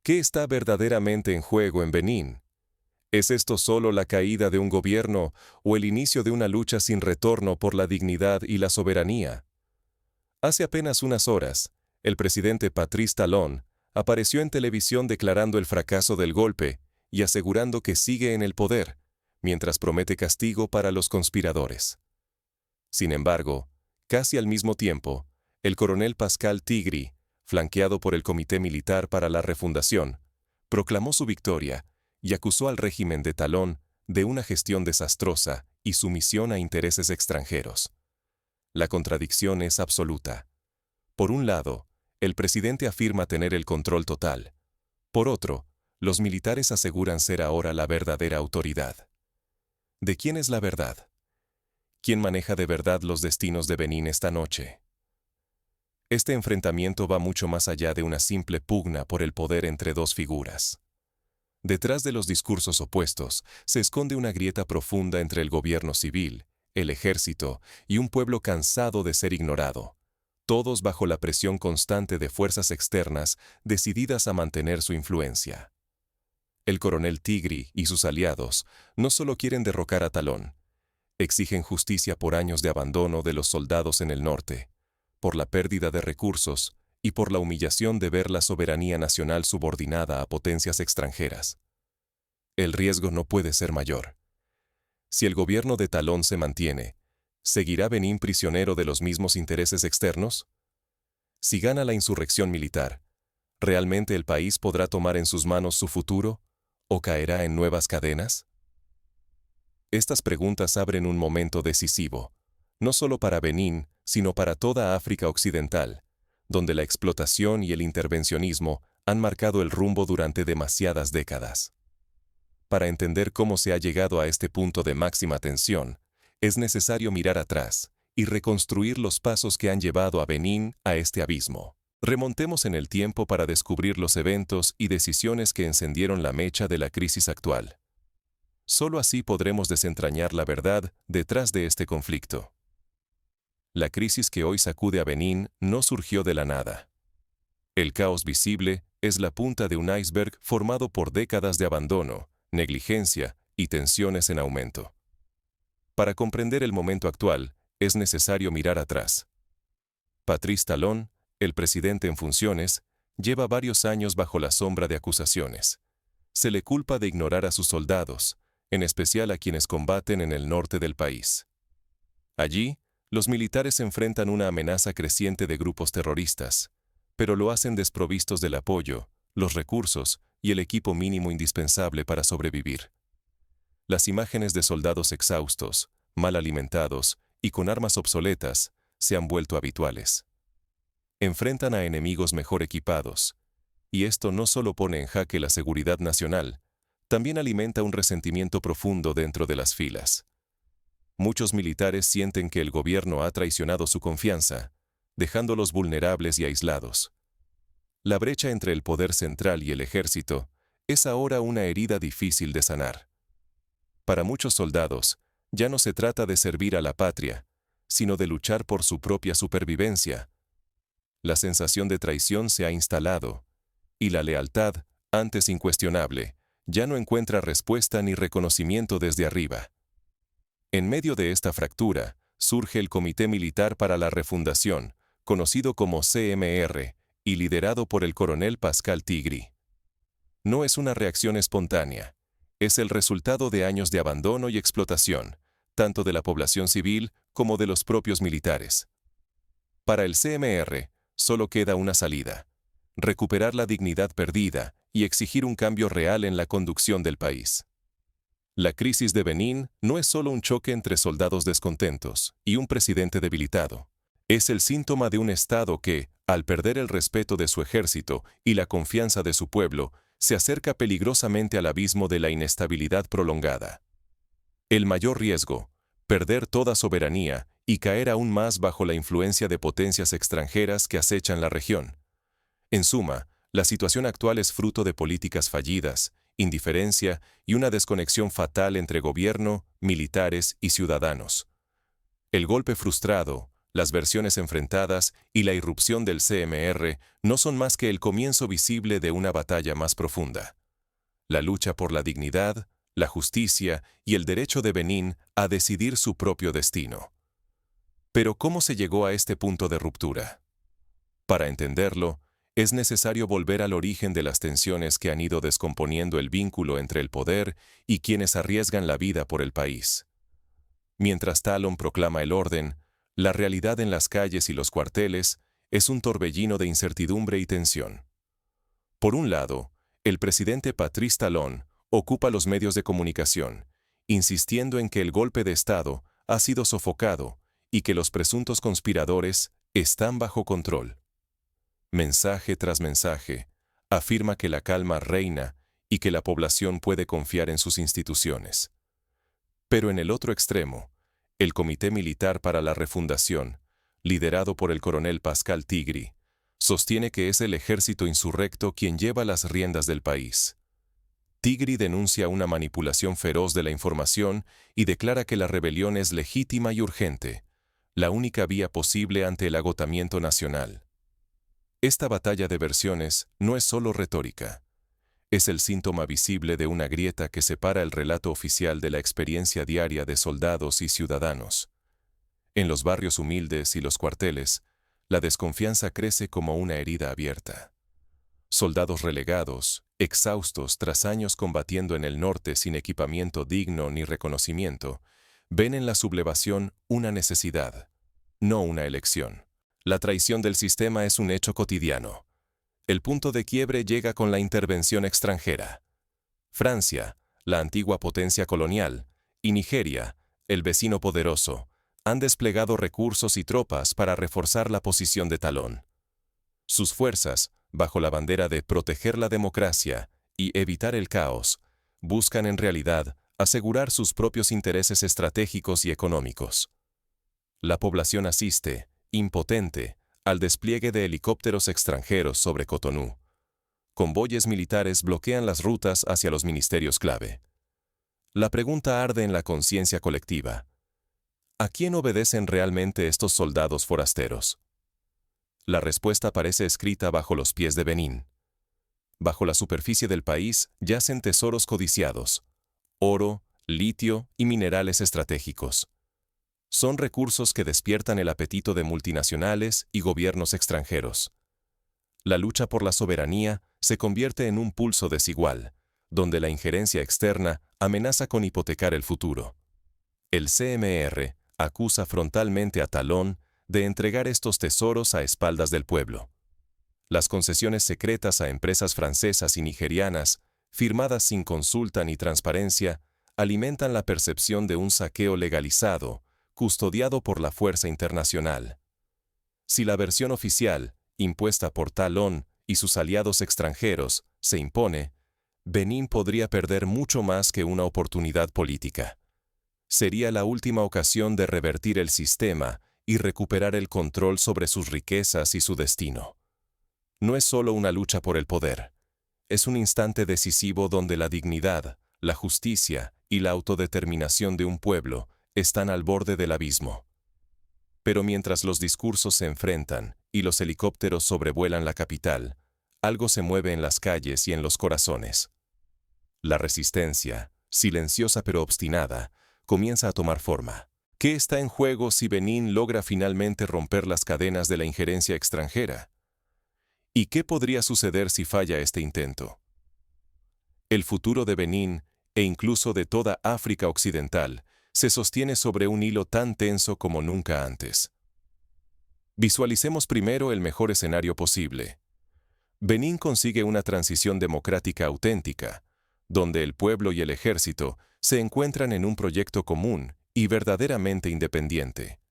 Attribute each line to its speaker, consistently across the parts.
Speaker 1: ¿Qué está verdaderamente en juego en Benín? ¿Es esto solo la caída de un gobierno o el inicio de una lucha sin retorno por la dignidad y la soberanía? Hace apenas unas horas, el presidente Patrice Talon apareció en televisión declarando el fracaso del golpe y asegurando que sigue en el poder, mientras promete castigo para los conspiradores. Sin embargo, casi al mismo tiempo, el coronel Pascal Tigri, flanqueado por el Comité Militar para la Refundación, proclamó su victoria y acusó al régimen de Talón de una gestión desastrosa y sumisión a intereses extranjeros. La contradicción es absoluta. Por un lado, el presidente afirma tener el control total. Por otro, los militares aseguran ser ahora la verdadera autoridad. ¿De quién es la verdad? ¿Quién maneja de verdad los destinos de Benín esta noche? Este enfrentamiento va mucho más allá de una simple pugna por el poder entre dos figuras. Detrás de los discursos opuestos se esconde una grieta profunda entre el gobierno civil, el ejército y un pueblo cansado de ser ignorado, todos bajo la presión constante de fuerzas externas decididas a mantener su influencia. El coronel Tigri y sus aliados no solo quieren derrocar a Talón, exigen justicia por años de abandono de los soldados en el norte, por la pérdida de recursos y por la humillación de ver la soberanía nacional subordinada a potencias extranjeras. El riesgo no puede ser mayor. Si el gobierno de Talón se mantiene, ¿seguirá Benín prisionero de los mismos intereses externos? Si gana la insurrección militar, ¿realmente el país podrá tomar en sus manos su futuro o caerá en nuevas cadenas? Estas preguntas abren un momento decisivo, no solo para Benín, sino para toda África Occidental, donde la explotación y el intervencionismo han marcado el rumbo durante demasiadas décadas. Para entender cómo se ha llegado a este punto de máxima tensión, es necesario mirar atrás y reconstruir los pasos que han llevado a Benín a este abismo. Remontemos en el tiempo para descubrir los eventos y decisiones que encendieron la mecha de la crisis actual. Solo así podremos desentrañar la verdad detrás de este conflicto. La crisis que hoy sacude a Benín no surgió de la nada. El caos visible es la punta de un iceberg formado por décadas de abandono, negligencia y tensiones en aumento. Para comprender el momento actual, es necesario mirar atrás. Patrice Talon, el presidente en funciones, lleva varios años bajo la sombra de acusaciones. Se le culpa de ignorar a sus soldados, en especial a quienes combaten en el norte del país. Allí, los militares enfrentan una amenaza creciente de grupos terroristas, pero lo hacen desprovistos del apoyo, los recursos y el equipo mínimo indispensable para sobrevivir. Las imágenes de soldados exhaustos, mal alimentados y con armas obsoletas se han vuelto habituales. Enfrentan a enemigos mejor equipados, y esto no solo pone en jaque la seguridad nacional, también alimenta un resentimiento profundo dentro de las filas. Muchos militares sienten que el gobierno ha traicionado su confianza, dejándolos vulnerables y aislados. La brecha entre el poder central y el ejército es ahora una herida difícil de sanar. Para muchos soldados, ya no se trata de servir a la patria, sino de luchar por su propia supervivencia. La sensación de traición se ha instalado, y la lealtad, antes incuestionable, ya no encuentra respuesta ni reconocimiento desde arriba. En medio de esta fractura, surge el Comité Militar para la Refundación, conocido como CMR, y liderado por el coronel Pascal Tigri. No es una reacción espontánea, es el resultado de años de abandono y explotación, tanto de la población civil como de los propios militares. Para el CMR, solo queda una salida: recuperar la dignidad perdida y exigir un cambio real en la conducción del país. La crisis de Benín no es solo un choque entre soldados descontentos y un presidente debilitado. Es el síntoma de un Estado que, al perder el respeto de su ejército y la confianza de su pueblo, se acerca peligrosamente al abismo de la inestabilidad prolongada. El mayor riesgo: perder toda soberanía y caer aún más bajo la influencia de potencias extranjeras que acechan la región. En suma, la situación actual es fruto de políticas fallidas, indiferencia y una desconexión fatal entre gobierno, militares y ciudadanos. El golpe frustrado, Las versiones enfrentadas y la irrupción del CMR no son más que el comienzo visible de una batalla más profunda. La lucha por la dignidad, la justicia y el derecho de Benín a decidir su propio destino. Pero ¿cómo se llegó a este punto de ruptura? Para entenderlo, es necesario volver al origen de las tensiones que han ido descomponiendo el vínculo entre el poder y quienes arriesgan la vida por el país. Mientras Talon proclama el orden, la realidad en las calles y los cuarteles es un torbellino de incertidumbre y tensión. Por un lado, el presidente Patrice Talon ocupa los medios de comunicación, insistiendo en que el golpe de Estado ha sido sofocado y que los presuntos conspiradores están bajo control. Mensaje tras mensaje, afirma que la calma reina y que la población puede confiar en sus instituciones. Pero en el otro extremo, el Comité Militar para la Refundación, liderado por el coronel Pascal Tigri, sostiene que es el ejército insurrecto quien lleva las riendas del país. Tigri denuncia una manipulación feroz de la información y declara que la rebelión es legítima y urgente, la única vía posible ante el agotamiento nacional. Esta batalla de versiones no es solo retórica. Es el síntoma visible de una grieta que separa el relato oficial de la experiencia diaria de soldados y ciudadanos. En los barrios humildes y los cuarteles, la desconfianza crece como una herida abierta. Soldados relegados, exhaustos tras años combatiendo en el norte sin equipamiento digno ni reconocimiento, ven en la sublevación una necesidad, no una elección. La traición del sistema es un hecho cotidiano. El punto de quiebre llega con la intervención extranjera. Francia, la antigua potencia colonial, y Nigeria, el vecino poderoso, han desplegado recursos y tropas para reforzar la posición de Talón. Sus fuerzas, bajo la bandera de proteger la democracia y evitar el caos, buscan en realidad asegurar sus propios intereses estratégicos y económicos. La población asiste, impotente, al despliegue de helicópteros extranjeros sobre Cotonú. Convoyes militares bloquean las rutas hacia los ministerios clave. La pregunta arde en la conciencia colectiva. ¿A quién obedecen realmente estos soldados forasteros? La respuesta aparece escrita bajo los pies de Benín. Bajo la superficie del país yacen tesoros codiciados, oro, litio y minerales estratégicos. Son recursos que despiertan el apetito de multinacionales y gobiernos extranjeros. La lucha por la soberanía se convierte en un pulso desigual, donde la injerencia externa amenaza con hipotecar el futuro. El CMR acusa frontalmente a Talón de entregar estos tesoros a espaldas del pueblo. Las concesiones secretas a empresas francesas y nigerianas, firmadas sin consulta ni transparencia, alimentan la percepción de un saqueo legalizado, custodiado por la fuerza internacional. Si la versión oficial, impuesta por Talón y sus aliados extranjeros, se impone, Benín podría perder mucho más que una oportunidad política. Sería la última ocasión de revertir el sistema y recuperar el control sobre sus riquezas y su destino. No es solo una lucha por el poder. Es un instante decisivo donde la dignidad, la justicia y la autodeterminación de un pueblo están al borde del abismo. Pero mientras los discursos se enfrentan y los helicópteros sobrevuelan la capital, algo se mueve en las calles y en los corazones. La resistencia, silenciosa pero obstinada, comienza a tomar forma. ¿Qué está en juego si Benín logra finalmente romper las cadenas de la injerencia extranjera? ¿Y qué podría suceder si falla este intento? El futuro de Benín, e incluso de toda África Occidental, se sostiene sobre un hilo tan tenso como nunca antes. Visualicemos primero el mejor escenario posible. Benín consigue una transición democrática auténtica, donde el pueblo y el ejército se encuentran en un proyecto común y verdaderamente independiente.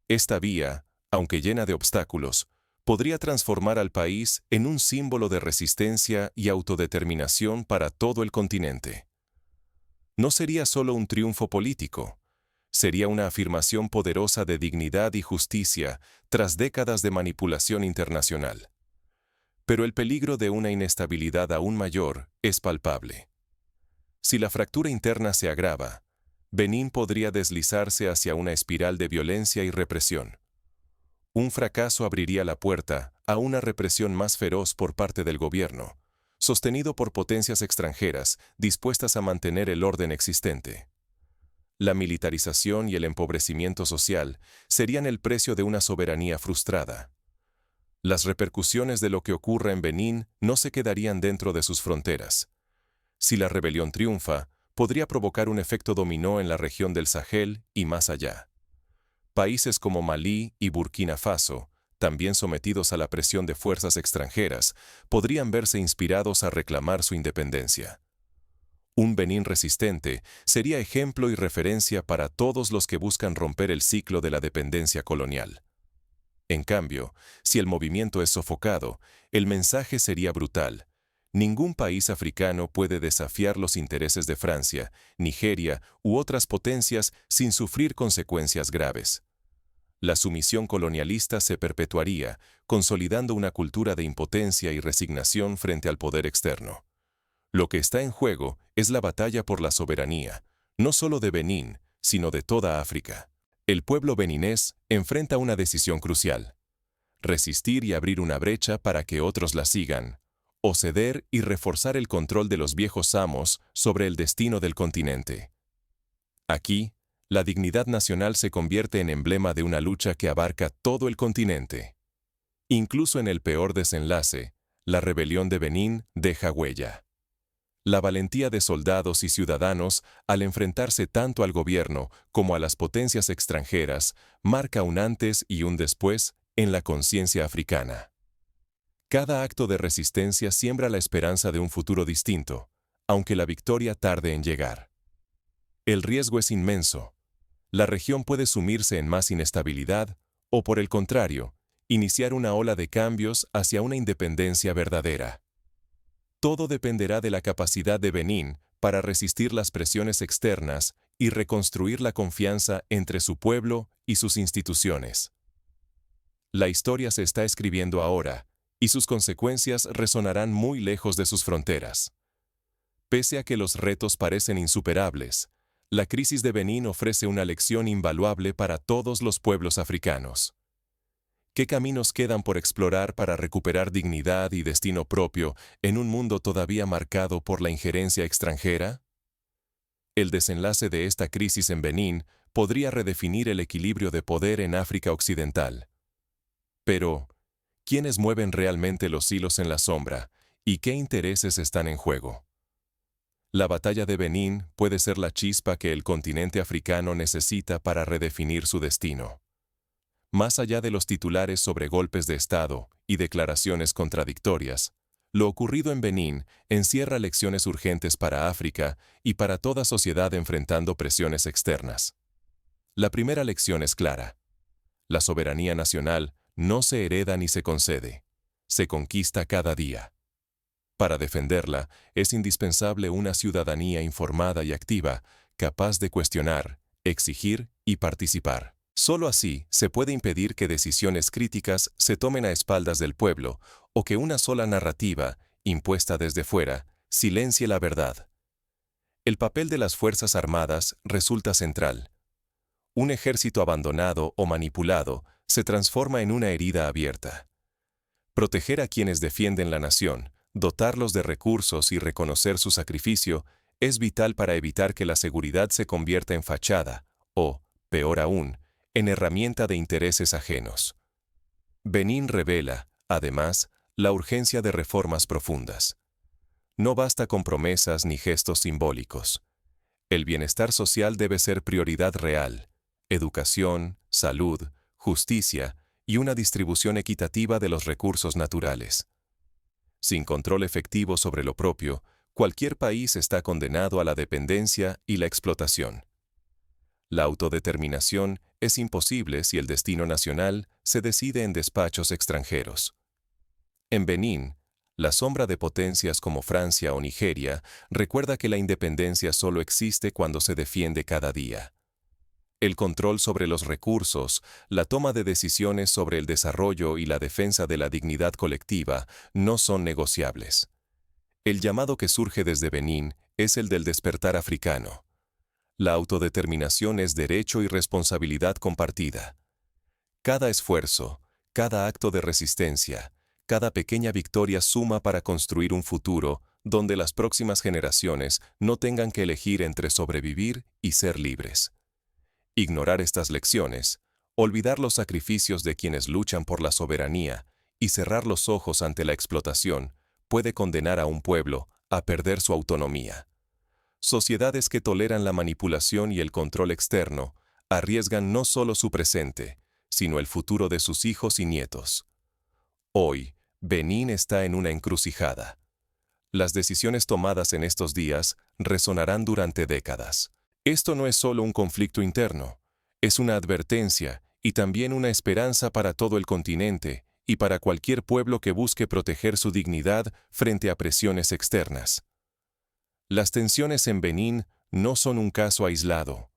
Speaker 1: Esta vía, aunque llena de obstáculos, podría transformar al país en un símbolo de resistencia y autodeterminación para todo el continente. No sería solo un triunfo político, sería una afirmación poderosa de dignidad y justicia tras décadas de manipulación internacional. Pero el peligro de una inestabilidad aún mayor es palpable. Si la fractura interna se agrava, Benín podría deslizarse hacia una espiral de violencia y represión. Un fracaso abriría la puerta a una represión más feroz por parte del gobierno, sostenido por potencias extranjeras dispuestas a mantener el orden existente. La militarización y el empobrecimiento social serían el precio de una soberanía frustrada. Las repercusiones de lo que ocurra en Benín no se quedarían dentro de sus fronteras. Si la rebelión triunfa, podría provocar un efecto dominó en la región del Sahel y más allá. Países como Malí y Burkina Faso, también sometidos a la presión de fuerzas extranjeras, podrían verse inspirados a reclamar su independencia. Un Benín resistente sería ejemplo y referencia para todos los que buscan romper el ciclo de la dependencia colonial. En cambio, si el movimiento es sofocado, el mensaje sería brutal. Ningún país africano puede desafiar los intereses de Francia, Nigeria u otras potencias sin sufrir consecuencias graves. La sumisión colonialista se perpetuaría, consolidando una cultura de impotencia y resignación frente al poder externo. Lo que está en juego es la batalla por la soberanía, no solo de Benín, sino de toda África. El pueblo beninés enfrenta una decisión crucial: resistir y abrir una brecha para que otros la sigan, o ceder y reforzar el control de los viejos amos sobre el destino del continente. Aquí, la dignidad nacional se convierte en emblema de una lucha que abarca todo el continente. Incluso en el peor desenlace, la rebelión de Benín deja huella. La valentía de soldados y ciudadanos, al enfrentarse tanto al gobierno como a las potencias extranjeras, marca un antes y un después en la conciencia africana. Cada acto de resistencia siembra la esperanza de un futuro distinto, aunque la victoria tarde en llegar. El riesgo es inmenso. La región puede sumirse en más inestabilidad o, por el contrario, iniciar una ola de cambios hacia una independencia verdadera. Todo dependerá de la capacidad de Benín para resistir las presiones externas y reconstruir la confianza entre su pueblo y sus instituciones. La historia se está escribiendo ahora, y sus consecuencias resonarán muy lejos de sus fronteras. Pese a que los retos parecen insuperables, la crisis de Benín ofrece una lección invaluable para todos los pueblos africanos. ¿Qué caminos quedan por explorar para recuperar dignidad y destino propio en un mundo todavía marcado por la injerencia extranjera? El desenlace de esta crisis en Benín podría redefinir el equilibrio de poder en África Occidental. Pero, ¿quiénes mueven realmente los hilos en la sombra y qué intereses están en juego? La batalla de Benín puede ser la chispa que el continente africano necesita para redefinir su destino. Más allá de los titulares sobre golpes de Estado y declaraciones contradictorias, lo ocurrido en Benín encierra lecciones urgentes para África y para toda sociedad enfrentando presiones externas. La primera lección es clara: la soberanía nacional no se hereda ni se concede, se conquista cada día. Para defenderla, es indispensable una ciudadanía informada y activa, capaz de cuestionar, exigir y participar. Solo así se puede impedir que decisiones críticas se tomen a espaldas del pueblo o que una sola narrativa, impuesta desde fuera, silencie la verdad. El papel de las Fuerzas Armadas resulta central. Un ejército abandonado o manipulado se transforma en una herida abierta. Proteger a quienes defienden la nación, dotarlos de recursos y reconocer su sacrificio es vital para evitar que la seguridad se convierta en fachada o, peor aún, en herramienta de intereses ajenos. Benín revela, además, la urgencia de reformas profundas. No basta con promesas ni gestos simbólicos. El bienestar social debe ser prioridad real: educación, salud, justicia y una distribución equitativa de los recursos naturales. Sin control efectivo sobre lo propio, cualquier país está condenado a la dependencia y la explotación. La autodeterminación es imposible si el destino nacional se decide en despachos extranjeros. En Benín, la sombra de potencias como Francia o Nigeria recuerda que la independencia solo existe cuando se defiende cada día. El control sobre los recursos, la toma de decisiones sobre el desarrollo y la defensa de la dignidad colectiva no son negociables. El llamado que surge desde Benín es el del despertar africano. La autodeterminación es derecho y responsabilidad compartida. Cada esfuerzo, Cada acto de resistencia, cada pequeña victoria suma para construir un futuro donde las próximas generaciones no tengan que elegir entre sobrevivir y ser libres. Ignorar estas lecciones, olvidar los sacrificios de quienes luchan por la soberanía y cerrar los ojos ante la explotación puede condenar a un pueblo a perder su autonomía. Sociedades que toleran la manipulación y el control externo arriesgan no solo su presente, sino el futuro de sus hijos y nietos. Hoy, Benín está en una encrucijada. Las decisiones tomadas en estos días resonarán durante décadas. Esto no es solo un conflicto interno, es una advertencia y también una esperanza para todo el continente y para cualquier pueblo que busque proteger su dignidad frente a presiones externas. Las tensiones en Benín no son un caso aislado.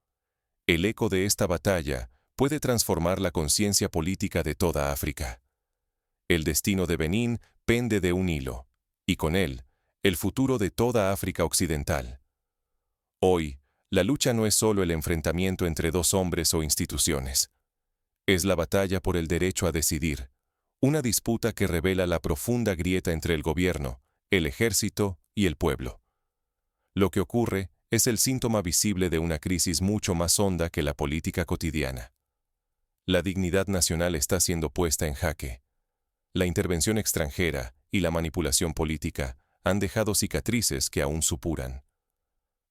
Speaker 1: El eco de esta batalla puede transformar la conciencia política de toda África. El destino de Benín pende de un hilo, y con él, el futuro de toda África occidental. Hoy, la lucha no es solo el enfrentamiento entre dos hombres o instituciones. Es la batalla por el derecho a decidir, una disputa que revela la profunda grieta entre el gobierno, el ejército y el pueblo. Lo que ocurre es el síntoma visible de una crisis mucho más honda que la política cotidiana. La dignidad nacional está siendo puesta en jaque. La intervención extranjera y la manipulación política han dejado cicatrices que aún supuran.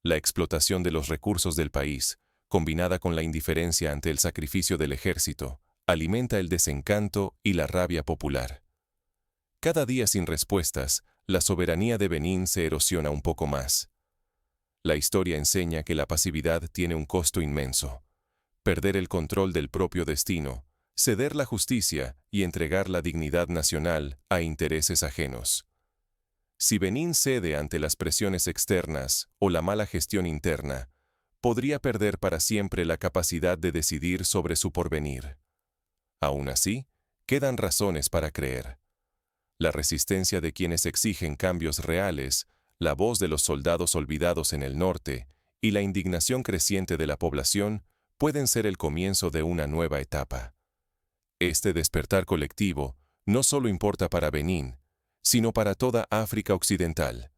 Speaker 1: La explotación de los recursos del país, combinada con la indiferencia ante el sacrificio del ejército, alimenta el desencanto y la rabia popular. Cada día sin respuestas, la soberanía de Benín se erosiona un poco más. La historia enseña que la pasividad tiene un costo inmenso. Perder el control del propio destino, ceder la justicia y entregar la dignidad nacional a intereses ajenos. Si Benín cede ante las presiones externas o la mala gestión interna, podría perder para siempre la capacidad de decidir sobre su porvenir. Aún así, quedan razones para creer. La resistencia de quienes exigen cambios reales, la voz de los soldados olvidados en el norte y la indignación creciente de la población pueden ser el comienzo de una nueva etapa. Este despertar colectivo no solo importa para Benín, sino para toda África Occidental.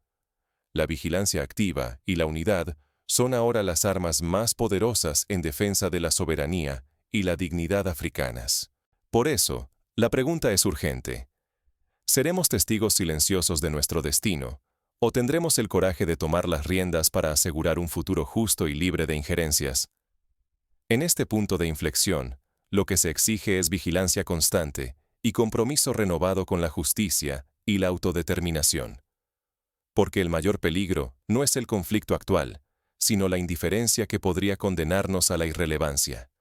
Speaker 1: La vigilancia activa y la unidad son ahora las armas más poderosas en defensa de la soberanía y la dignidad africanas. Por eso, la pregunta es urgente. ¿Seremos testigos silenciosos de nuestro destino, o tendremos el coraje de tomar las riendas para asegurar un futuro justo y libre de injerencias? En este punto de inflexión, lo que se exige es vigilancia constante y compromiso renovado con la justicia y la autodeterminación. Porque el mayor peligro no es el conflicto actual, sino la indiferencia que podría condenarnos a la irrelevancia.